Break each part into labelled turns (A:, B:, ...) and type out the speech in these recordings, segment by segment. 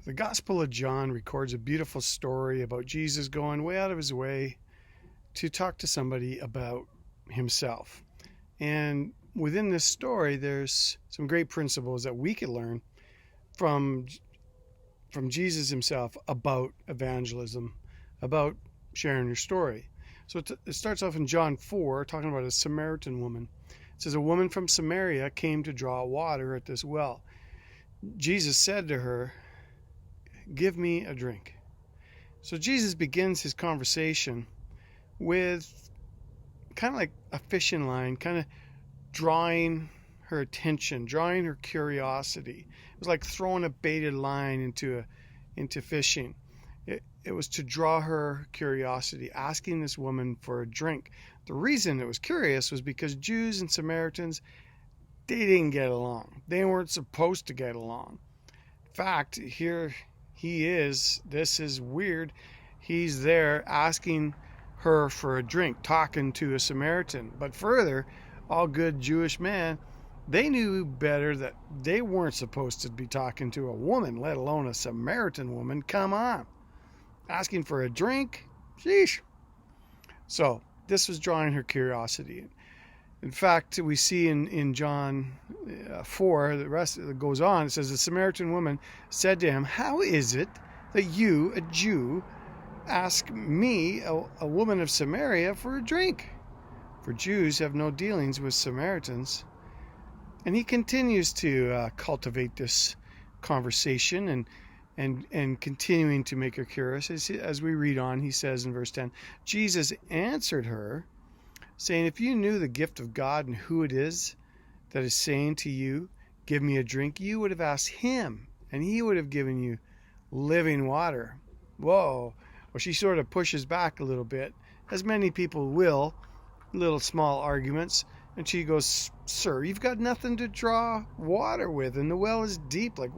A: The Gospel of John records a beautiful story about Jesus going way out of his way to talk to somebody about himself. And within this story, there's some great principles that we could learn from Jesus himself about evangelism, about sharing your story. So it starts off in John 4, talking about a Samaritan woman. It says, a woman from Samaria came to draw water at this well. Jesus said to her, "Give me a drink." So Jesus begins his conversation with kind of like a fishing line, kind of drawing her attention, drawing her curiosity. It was like throwing a baited line into fishing. It was to draw her curiosity, asking this woman for a drink. The reason it was curious was because Jews and Samaritans, they didn't get along. They weren't supposed to get along. In fact, here he is, this is weird, he's there asking her for a drink, talking to a Samaritan. But further, all good Jewish men, they knew better that they weren't supposed to be talking to a woman, let alone a Samaritan woman. Come on. Asking for a drink? Sheesh. So this was drawing her curiosity. In fact, we see in John 4, the rest that goes on, it says, the Samaritan woman said to him, "How is it that you, a Jew, ask me, a woman of Samaria, for a drink? For Jews have no dealings with Samaritans." And he continues to cultivate this conversation and continuing to make her curious. As we read on, he says in verse 10, Jesus answered her, saying, "If you knew the gift of God and who it is that is saying to you, 'Give me a drink,' you would have asked him, and he would have given you living water." Whoa. Well, she sort of pushes back a little bit, as many people will, little small arguments. And she goes, "Sir, you've got nothing to draw water with, and the well is deep. Like,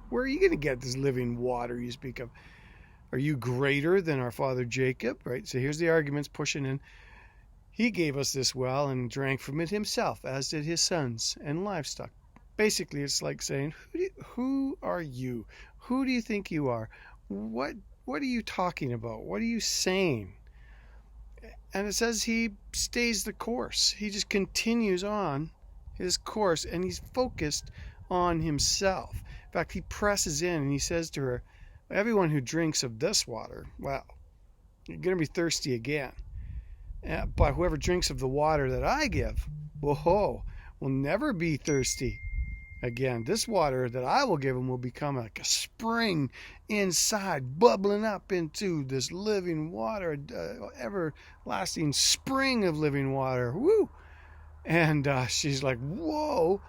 A: where are you going to get this living water you speak of? Are you greater than our father Jacob?" Right? So here's the arguments pushing in. "He gave us this well and drank from it himself, as did his sons and livestock." Basically, it's like saying, who are you? Who do you think you are? What are you talking about? What are you saying? And it says he stays the course. He just continues on his course, and he's focused on himself. In fact, he presses in and he says to her, "Everyone who drinks of this water, well, you're going to be thirsty again. But whoever drinks of the water that I give, will never be thirsty again. This water that I will give him will become like a spring inside, bubbling up into this living water, everlasting spring of living water." Woo! And she's like, "Whoa,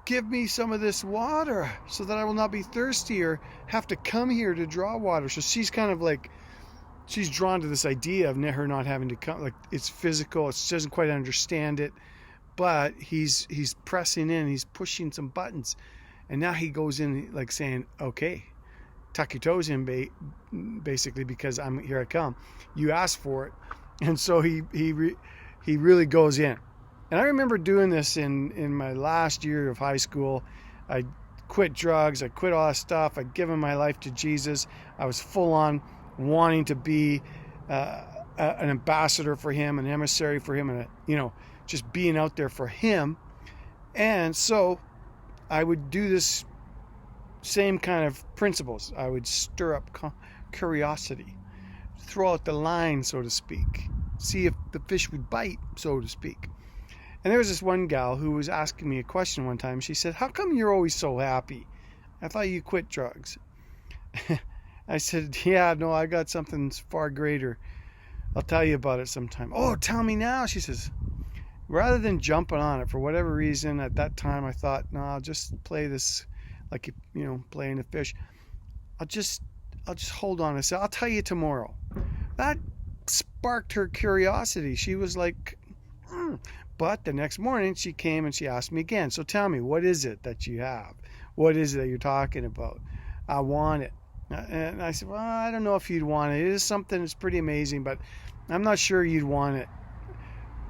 A: give me some of this water so that I will not be thirsty or have to come here to draw water." So she's kind of like, she's drawn to this idea of her not having to come. Like, it's physical. She doesn't quite understand it, but he's pressing in. He's pushing some buttons, and now he goes in like saying, "Okay, tuck your toes in, basically, because here I come. You asked for it." And so he really goes in. And I remember doing this in my last year of high school. I quit drugs. I quit all that stuff. I'd given my life to Jesus. I was full on wanting to be an ambassador for him, an emissary for him, and just being out there for him. And so I would do this same kind of principles. I would stir up curiosity, throw out the line, so to speak, see if the fish would bite, so to speak. And there was this one gal who was asking me a question one time. She said, "How come you're always so happy? I thought you quit drugs." I said, "Yeah, no, I got something far greater. I'll tell you about it sometime." "Oh, tell me now," she says. Rather than jumping on it, for whatever reason, at that time I thought, no, I'll just play this like, playing a fish. I'll just hold on. I said, "I'll tell you tomorrow." That sparked her curiosity. She was like, But the next morning she came and she asked me again. "So tell me, what is it that you have? What is it that you're talking about? I want it." And I said, "Well, I don't know if you'd want it. It is something that's pretty amazing, but I'm not sure you'd want it."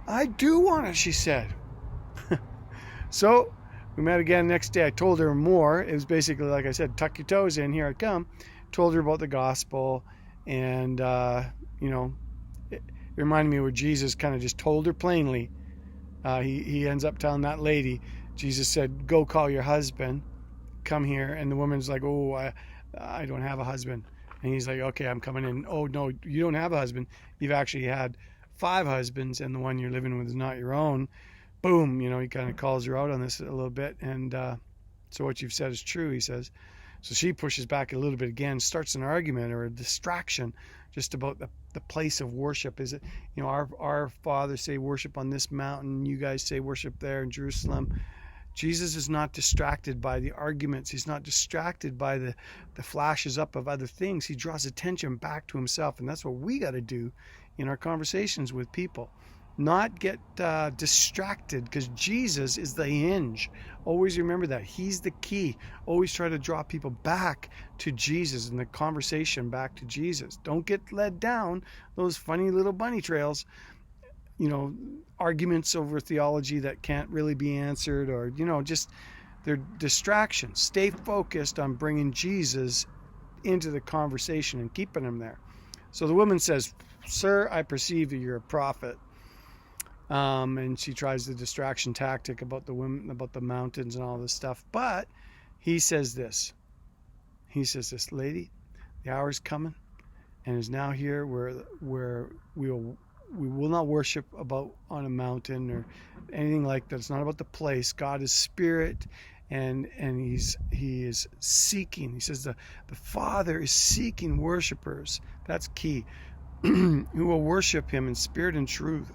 A: "I do want it," she said. So We met again next day. I told her more. It was basically, like I said, tuck your toes in, here I come. Told her about the gospel, and it reminded me where Jesus kind of just told her plainly. He ends up telling that lady, Jesus said, go call your husband, come here. And the woman's like, oh, I don't have a husband. And he's like, okay, I'm coming in. Oh, no, you don't have a husband. You've actually had 5 husbands, and the one you're living with is not your own. Boom, he kind of calls her out on this a little bit. And so what you've said is true, he says. So she pushes back a little bit again, starts an argument or a distraction just about the place of worship. Is it, our fathers say worship on this mountain, you guys say worship there in Jerusalem. Jesus is not distracted by the arguments. He's not distracted by the flashes up of other things. He draws attention back to himself, and that's what we got to do in our conversations with people. Not get distracted, because Jesus is the hinge. Always remember that. He's the key. Always try to draw people back to Jesus and the conversation back to Jesus. Don't get led down those funny little bunny trails, arguments over theology that can't really be answered, or, just they're distractions. Stay focused on bringing Jesus into the conversation and keeping him there. So the woman says, sir, I perceive that you're a prophet. And she tries the distraction tactic about the women, about the mountains and all this stuff. But he says this, lady, the hour's coming and is now here where we will not worship on a mountain or anything like that. It's not about the place. God is spirit, and he is seeking. He says the Father is seeking worshipers. That's key. Who will worship him in spirit and truth.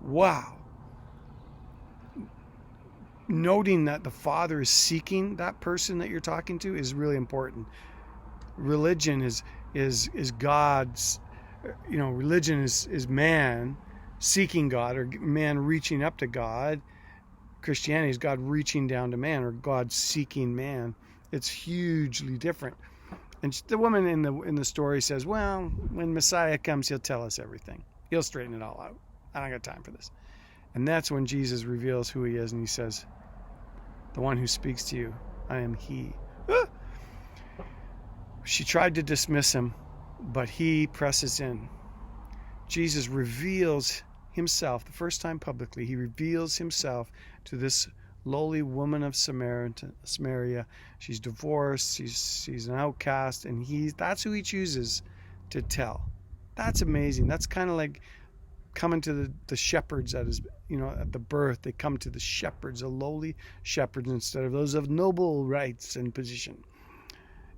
A: Wow. Noting that the Father is seeking that person that you're talking to is really important. Religion is God's, religion is man seeking God, or man reaching up to God. Christianity is God reaching down to man, or God seeking man. It's hugely different. And the woman in the story says, well, when Messiah comes, he'll tell us everything. He'll straighten it all out. I don't got time for this. And that's when Jesus reveals who he is, and he says, the one who speaks to you, I am he. She tried to dismiss him, but he presses in. Jesus reveals himself, the first time publicly, he reveals himself to this lowly woman of Samaria. She's divorced, she's an outcast, and that's who he chooses to tell. That's amazing. That's kind of like coming to the shepherds at the birth. They come to the shepherds, the lowly shepherds, instead of those of noble rights and position.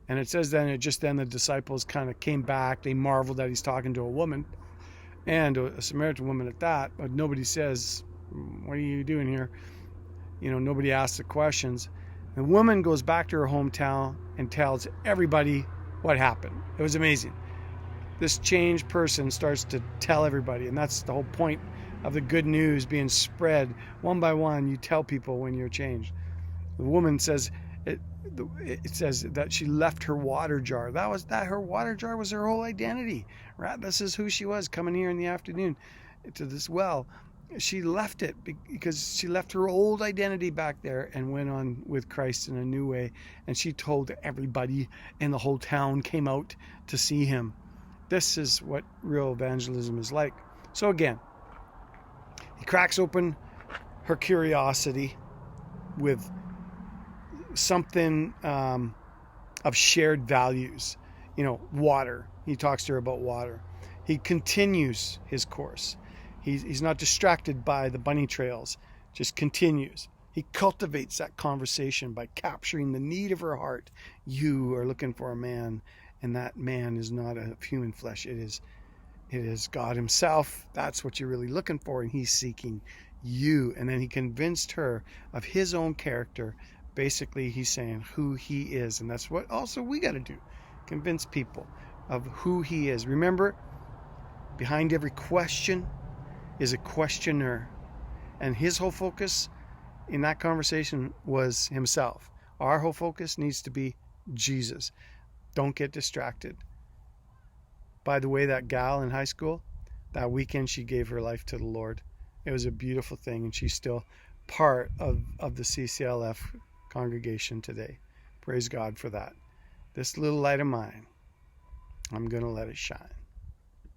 A: And it says then the disciples kind of came back. They marveled that he's talking to a woman, and a Samaritan woman at that. But nobody says, what are you doing here? Nobody asks the questions. The woman goes back to her hometown and tells everybody what happened. It was amazing. This changed person starts to tell everybody, and that's the whole point of the good news being spread one by one. You tell people when you're changed. The woman says, it says that she left her water jar. Her water jar was her whole identity. Right? This is who she was, coming here in the afternoon to this well. She left it because she left her old identity back there and went on with Christ in a new way. And she told everybody, and the whole town came out to see him. This is what real evangelism is like. So again, he cracks open her curiosity with something of shared values. Water. He talks to her about water. He continues his course. He's not distracted by the bunny trails. Just continues. He cultivates that conversation by capturing the need of her heart. You are looking for a man, and that man is not of human flesh. It is God himself. That's what you're really looking for, and he's seeking you. And then he convinced her of his own character. Basically, he's saying who he is, and that's what also we got to do. Convince people of who he is. Remember, behind every question is a questioner, and his whole focus in that conversation was himself. Our whole focus needs to be Jesus. Don't get distracted. By the way, that gal in high school, that weekend she gave her life to the Lord. It was a beautiful thing, and she's still part of the CCLF congregation today. Praise God for that. This little light of mine, I'm going to let it shine.